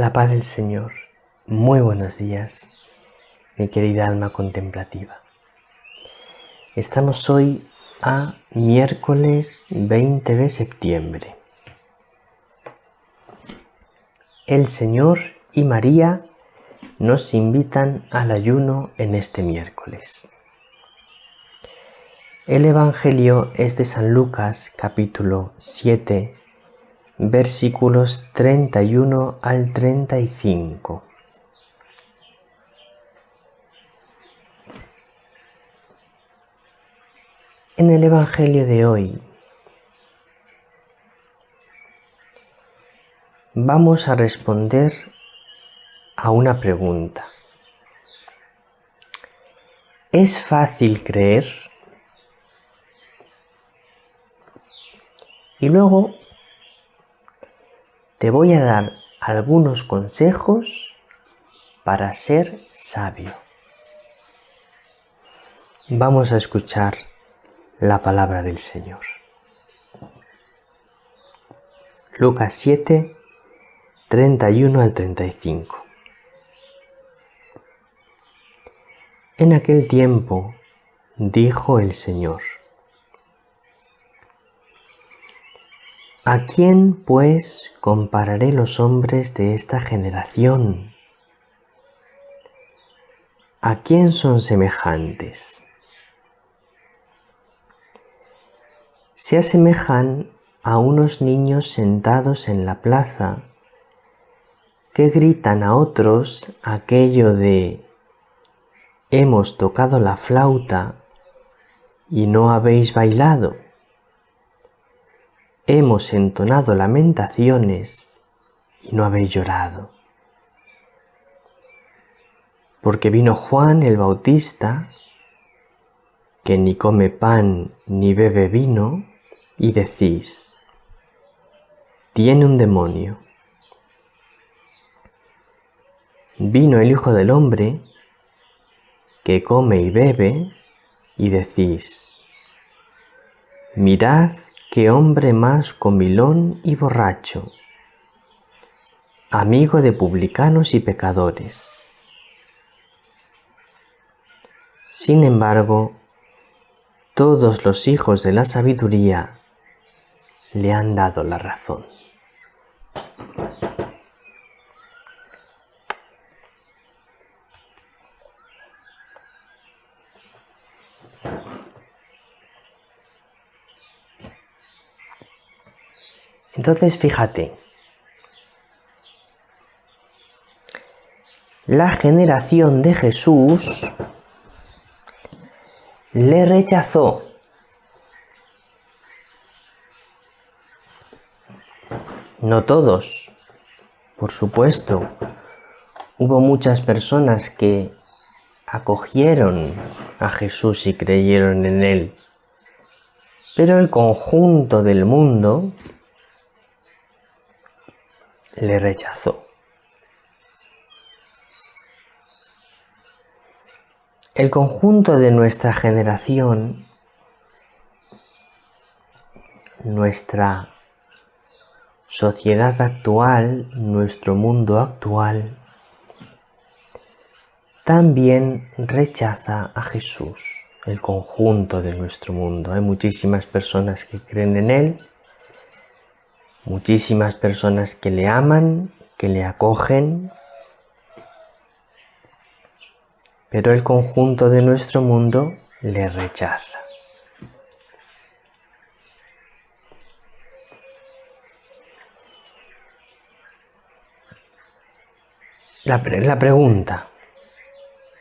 La paz del Señor. Muy buenos días, mi querida alma contemplativa. Estamos hoy a miércoles 20 de septiembre. El Señor y María nos invitan al ayuno en este miércoles. El Evangelio es de San Lucas, capítulo 7, versículos 31 al 35. En el Evangelio de hoy vamos a responder a una pregunta. ¿Es fácil creer? Y luego te voy a dar algunos consejos para ser sabio. Vamos a escuchar la palabra del Señor. Lucas 7, 31 al 35. En aquel tiempo dijo el Señor: ¿A quién, pues, compararé los hombres de esta generación? ¿A quién son semejantes? Se asemejan a unos niños sentados en la plaza que gritan a otros aquello de: hemos tocado la flauta y no habéis bailado. Hemos entonado lamentaciones y no habéis llorado. Porque vino Juan el Bautista, que ni come pan ni bebe vino, y decís: tiene un demonio. Vino el Hijo del Hombre, que come y bebe, y decís: mirad qué hombre más comilón y borracho, amigo de publicanos y pecadores. Sin embargo, todos los hijos de la sabiduría le han dado la razón. Entonces, fíjate, la generación de Jesús le rechazó. No todos, por supuesto. Hubo muchas personas que acogieron a Jesús y creyeron en él, pero el conjunto del mundo le rechazó. El conjunto de nuestra generación, nuestra sociedad actual, nuestro mundo actual, también rechaza a Jesús. El conjunto de nuestro mundo. Hay muchísimas personas que creen en él, muchísimas personas que le aman, que le acogen, pero el conjunto de nuestro mundo le rechaza. La pregunta: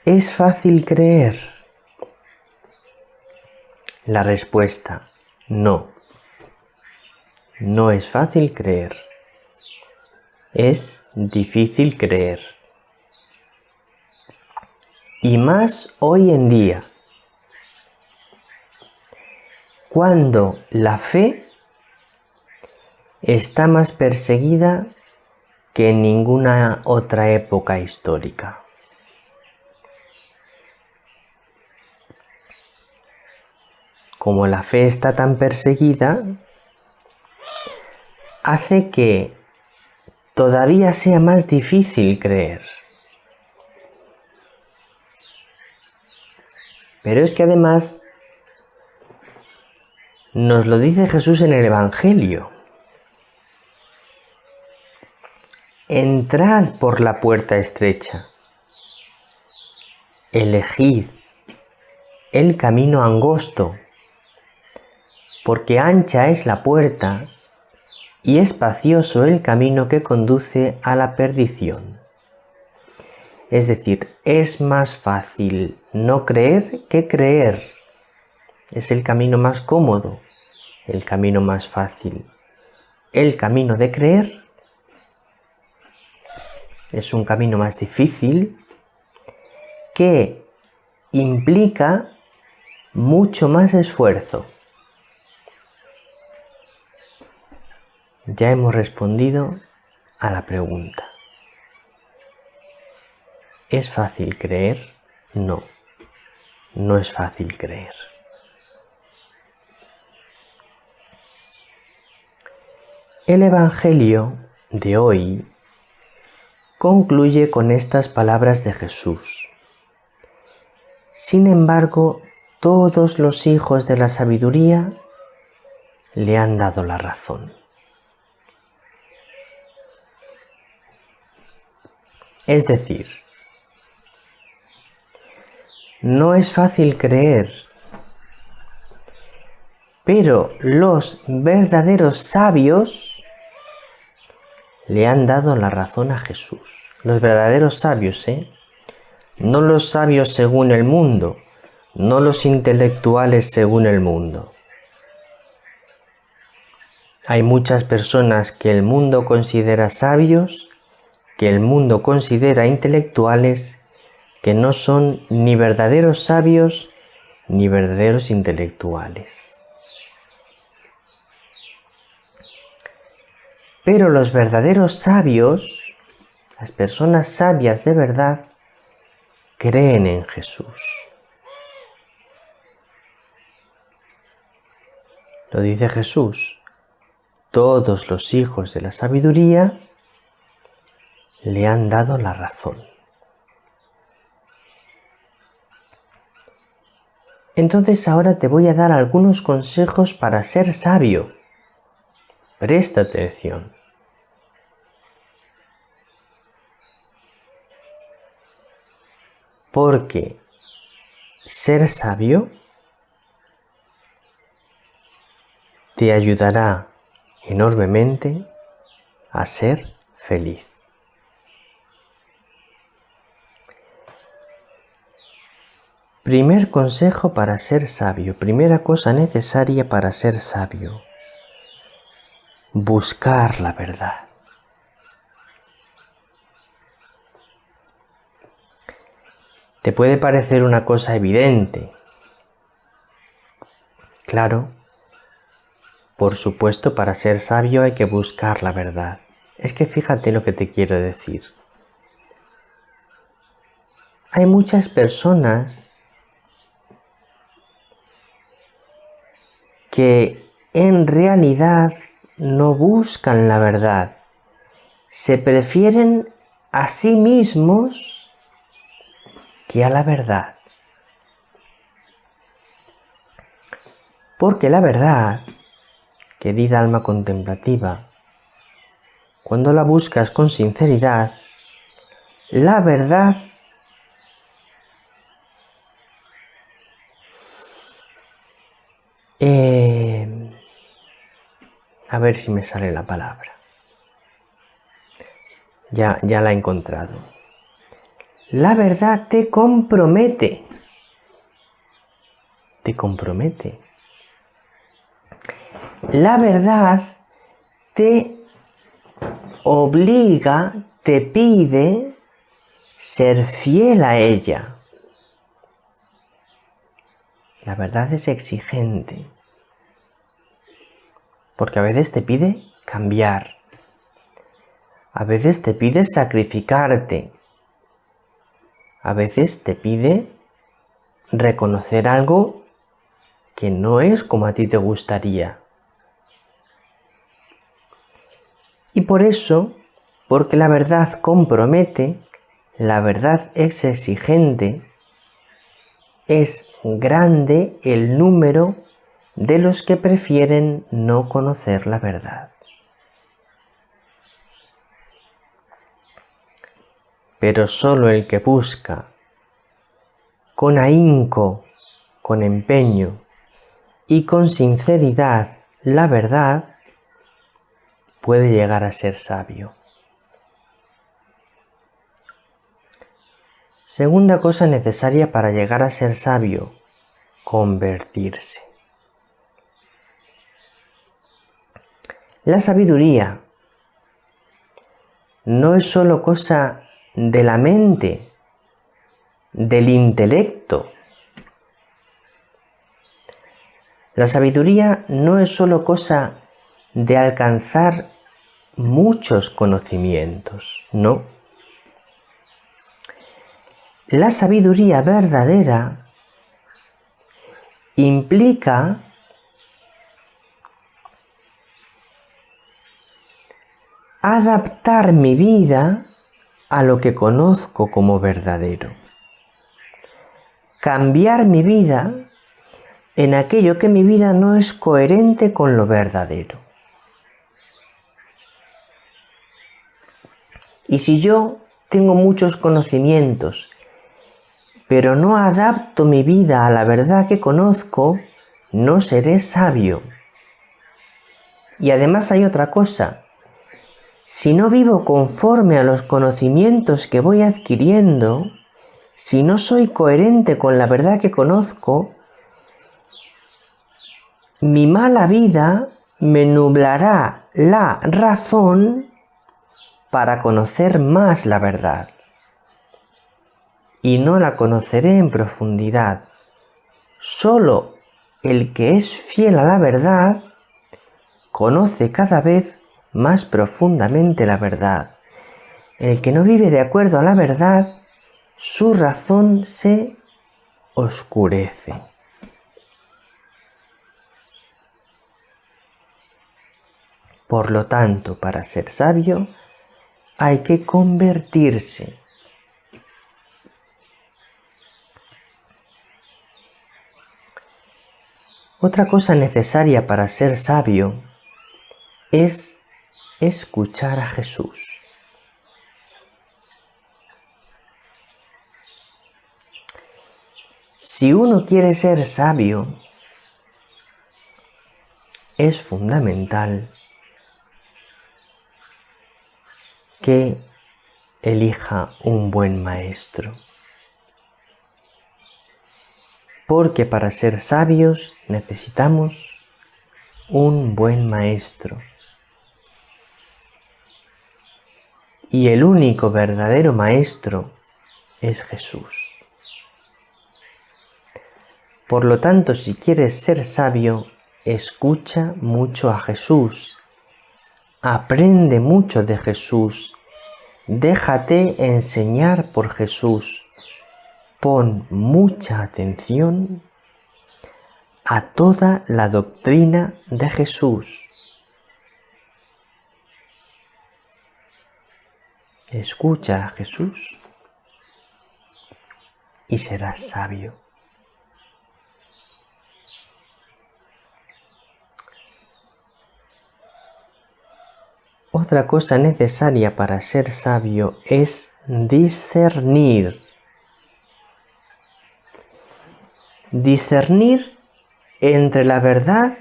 ¿es fácil creer? La respuesta: no. No es fácil creer. Es difícil creer. Y más hoy en día, cuando la fe está más perseguida que en ninguna otra época histórica. Como la fe está tan perseguida, hace que todavía sea más difícil creer. Pero es que además nos lo dice Jesús en el Evangelio. Entrad por la puerta estrecha. Elegid el camino angosto, porque ancha es la puerta y espacioso el camino que conduce a la perdición. Es decir, es más fácil no creer que creer. Es el camino más cómodo, el camino más fácil. El camino de creer es un camino más difícil que implica mucho más esfuerzo. Ya hemos respondido a la pregunta. ¿Es fácil creer? No, no es fácil creer. El Evangelio de hoy concluye con estas palabras de Jesús. Sin embargo, todos los hijos de la sabiduría le han dado la razón. Es decir, no es fácil creer, pero los verdaderos sabios le han dado la razón a Jesús. Los verdaderos sabios, no los sabios según el mundo, no los intelectuales según el mundo. Hay muchas personas que el mundo considera sabios, que el mundo considera intelectuales, que no son ni verdaderos sabios ni verdaderos intelectuales. Pero los verdaderos sabios, las personas sabias de verdad, creen en Jesús. Lo dice Jesús, todos los hijos de la sabiduría le han dado la razón. Entonces ahora te voy a dar algunos consejos para ser sabio. Presta atención. Porque ser sabio te ayudará enormemente a ser feliz. Primer consejo para ser sabio, primera cosa necesaria para ser sabio: buscar la verdad. Te puede parecer una cosa evidente. Claro, por supuesto, para ser sabio hay que buscar la verdad. Es que fíjate lo que te quiero decir. Hay muchas personas que en realidad no buscan la verdad. Se prefieren a sí mismos que a la verdad. Porque la verdad, querida alma contemplativa, cuando la buscas con sinceridad, la verdad a ver si me sale la palabra. Ya la he encontrado. La verdad te compromete. Te compromete. La verdad te obliga, te pide ser fiel a ella. La verdad es exigente, porque a veces te pide cambiar, a veces te pide sacrificarte, a veces te pide reconocer algo que no es como a ti te gustaría. Y por eso porque la verdad compromete, la verdad es exigente, es grande el número de los que prefieren no conocer la verdad. Pero solo el que busca con ahínco, con empeño y con sinceridad la verdad, puede llegar a ser sabio. Segunda cosa necesaria para llegar a ser sabio, convertirse. La sabiduría no es solo cosa de la mente, del intelecto. La sabiduría no es solo cosa de alcanzar muchos conocimientos, no. La sabiduría verdadera implica adaptar mi vida a lo que conozco como verdadero. Cambiar mi vida en aquello que mi vida no es coherente con lo verdadero. Y si yo tengo muchos conocimientos, pero no adapto mi vida a la verdad que conozco, no seré sabio. Y además hay otra cosa. Si no vivo conforme a los conocimientos que voy adquiriendo, si no soy coherente con la verdad que conozco, mi mala vida me nublará la razón para conocer más la verdad. Y no la conoceré en profundidad. Solo el que es fiel a la verdad conoce cada vez más profundamente la verdad. El que no vive de acuerdo a la verdad, su razón se oscurece. Por lo tanto, para ser sabio, hay que convertirse. Otra cosa necesaria para ser sabio es escuchar a Jesús. Si uno quiere ser sabio, es fundamental que elija un buen maestro. Porque para ser sabios necesitamos un buen maestro. Y el único verdadero maestro es Jesús. Por lo tanto, si quieres ser sabio, escucha mucho a Jesús. Aprende mucho de Jesús. Déjate enseñar por Jesús. Pon mucha atención a toda la doctrina de Jesús. Escucha a Jesús y serás sabio. Otra cosa necesaria para ser sabio es discernir. Discernir entre la verdad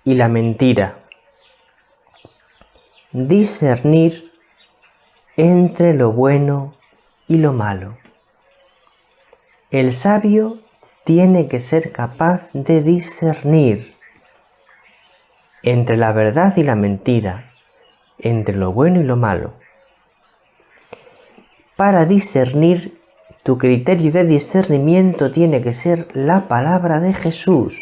y la mentira. Discernir entre lo bueno y lo malo. El sabio tiene que ser capaz de discernir entre la verdad y la mentira, entre lo bueno y lo malo. Para discernir, tu criterio de discernimiento tiene que ser la palabra de Jesús.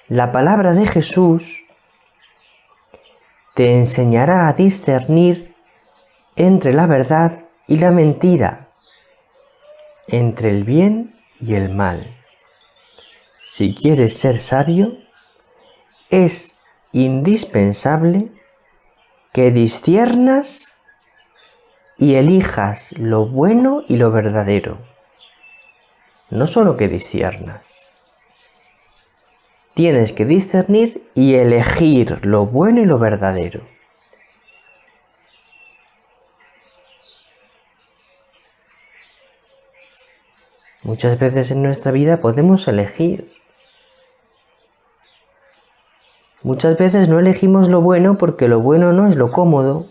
La palabra de Jesús te enseñará a discernir entre la verdad y la mentira, entre el bien y el mal. Si quieres ser sabio, es indispensable que disciernas y elijas lo bueno y lo verdadero. No solo que disciernas. Tienes que discernir y elegir lo bueno y lo verdadero. Muchas veces en nuestra vida podemos elegir. Muchas veces no elegimos lo bueno porque lo bueno no es lo cómodo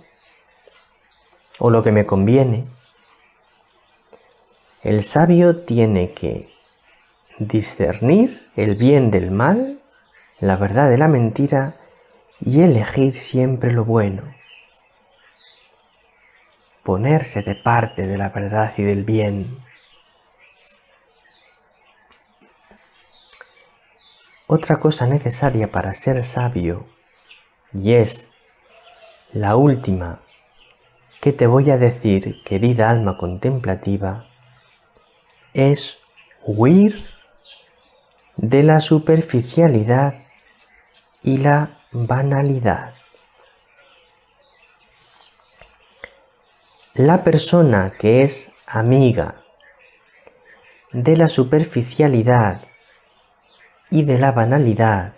o lo que me conviene. El sabio tiene que discernir el bien del mal, la verdad de la mentira y elegir siempre lo bueno. Ponerse de parte de la verdad y del bien. Otra cosa necesaria para ser sabio, y es la última que te voy a decir, querida alma contemplativa, es huir de la superficialidad y la banalidad. La persona que es amiga de la superficialidad y de la banalidad,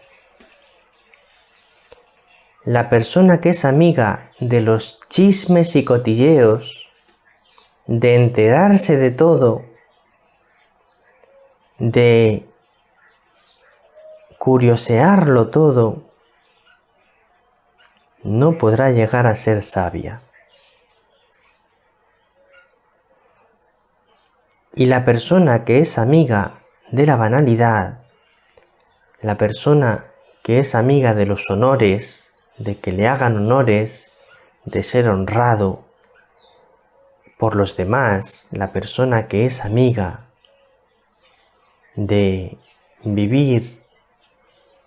la persona que es amiga de los chismes y cotilleos, de enterarse de todo, de curiosearlo todo, no podrá llegar a ser sabia. Y la persona que es amiga de la banalidad, la persona que es amiga de los honores, de que le hagan honores, de ser honrado por los demás, la persona que es amiga de vivir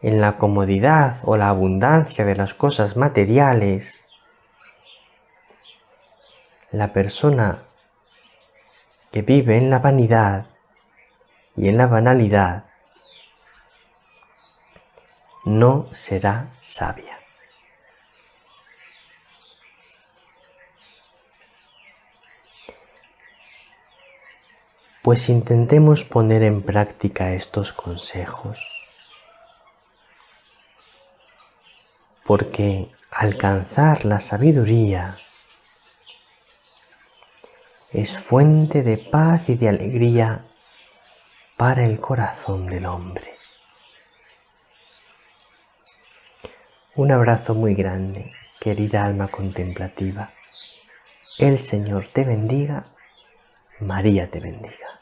en la comodidad o la abundancia de las cosas materiales, la persona que vive en la vanidad y en la banalidad no será sabia. Pues intentemos poner en práctica estos consejos, porque alcanzar la sabiduría es fuente de paz y de alegría para el corazón del hombre. Un abrazo muy grande, querida alma contemplativa. El Señor te bendiga, María te bendiga.